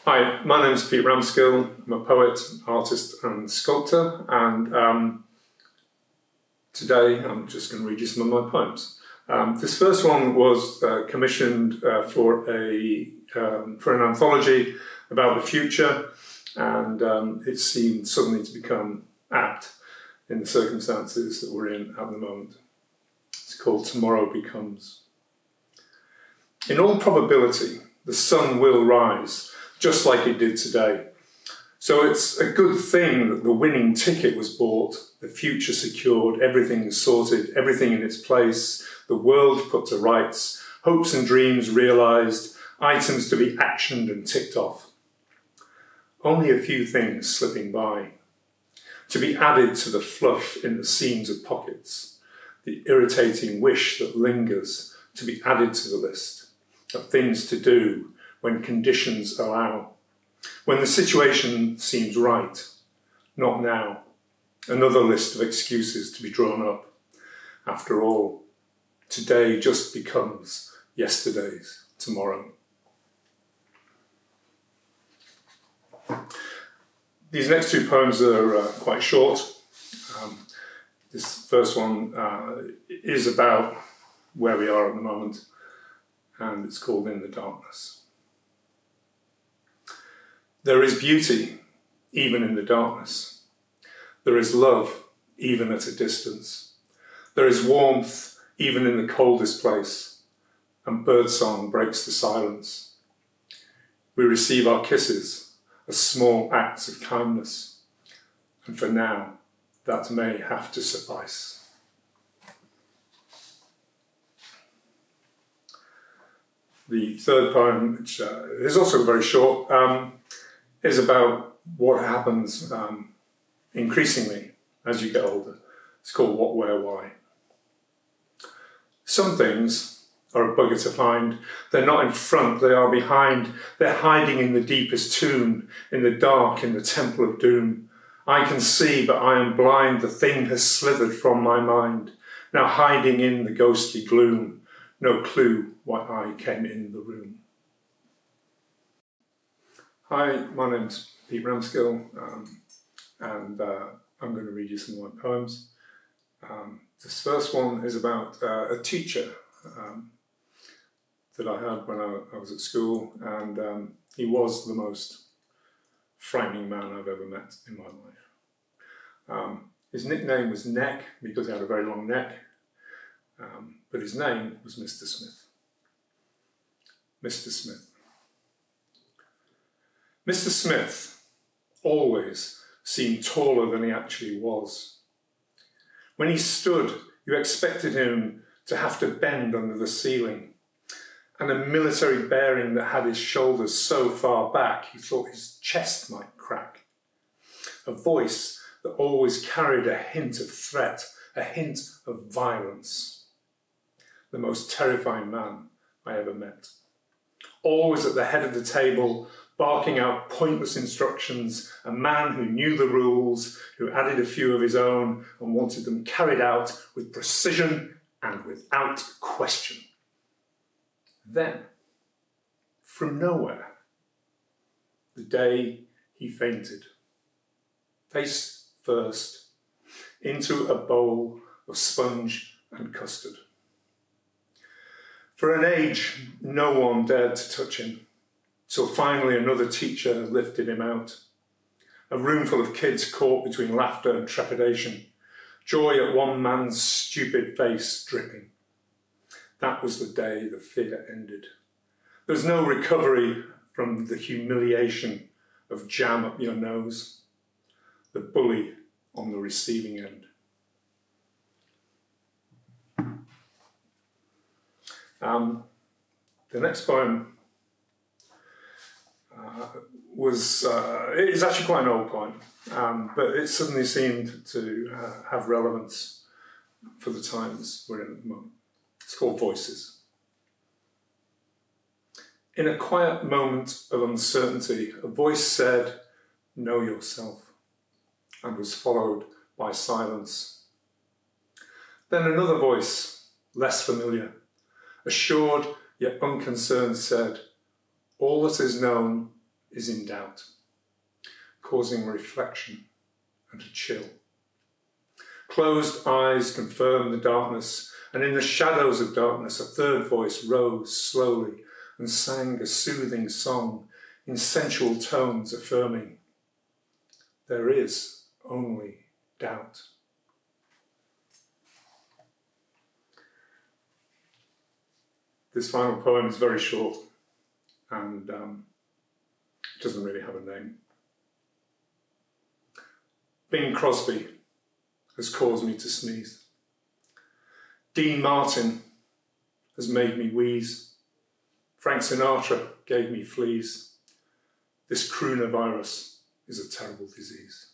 Hi, my name's Pete Ramskill. I'm a poet, artist and sculptor, and today I'm just going to read you some of my poems. This first one was commissioned for an anthology about the future, and it seemed suddenly to become apt in the circumstances that we're in at the moment. It's called Tomorrow Becomes. In all probability, the sun will rise, just like it did today. So it's a good thing that the winning ticket was bought, the future secured, everything sorted, everything in its place, the world put to rights, hopes and dreams realised, items to be actioned and ticked off. Only a few things slipping by, to be added to the fluff in the seams of pockets, the irritating wish that lingers to be added to the list of things to do when conditions allow, when the situation seems right, not now. Another list of excuses to be drawn up. After all, today just becomes yesterday's tomorrow. These next two poems are quite short. This first one is about where we are at the moment, and it's called In the Darkness. There is beauty, even in the darkness. There is love, even at a distance. There is warmth, even in the coldest place, and birdsong breaks the silence. We receive our kisses as small acts of kindness, and for now, that may have to suffice. The third poem, which is also very short, is about what happens increasingly as you get older. It's called What, Where, Why. Some things are a bugger to find. They're not in front, they are behind. They're hiding in the deepest tomb, in the dark, in the temple of doom. I can see, but I am blind. The thing has slithered from my mind, now hiding in the ghostly gloom. No clue why I came in the room. Hi, my name's Pete Ramskill, and I'm going to read you some of my poems. This first one is about a teacher that I had when I was at school, and he was the most frightening man I've ever met in my life. His nickname was Neck because he had a very long neck, but his name was Mr. Smith. Mr. Smith. Mr. Smith always seemed taller than he actually was. When he stood, you expected him to have to bend under the ceiling, and a military bearing that had his shoulders so far back you thought his chest might crack. A voice that always carried a hint of threat, a hint of violence. The most terrifying man I ever met. Always at the head of the table, barking out pointless instructions, a man who knew the rules, who added a few of his own and wanted them carried out with precision and without question. Then, from nowhere, the day he fainted, face first, into a bowl of sponge and custard. For an age, no one dared to touch him, till finally another teacher lifted him out. A room full of kids caught between laughter and trepidation, joy at one man's stupid face dripping. That was the day the fear ended. There was no recovery from the humiliation of jam up your nose, the bully on the receiving end. The next poem it's actually quite an old poem, but it suddenly seemed to have relevance for the times we're in at the moment. It's called Voices. In a quiet moment of uncertainty, a voice said, "Know yourself," and was followed by silence. Then another voice, less familiar, assured yet unconcerned, said, "All that is known is in doubt, causing reflection and a chill. Closed eyes confirm the darkness, and in the shadows of darkness a third voice rose slowly and sang a soothing song in sensual tones affirming, there is only doubt. This final poem is very short and doesn't really have a name. Bing Crosby has caused me to sneeze. Dean Martin has made me wheeze. Frank Sinatra gave me fleas. This coronavirus is a terrible disease.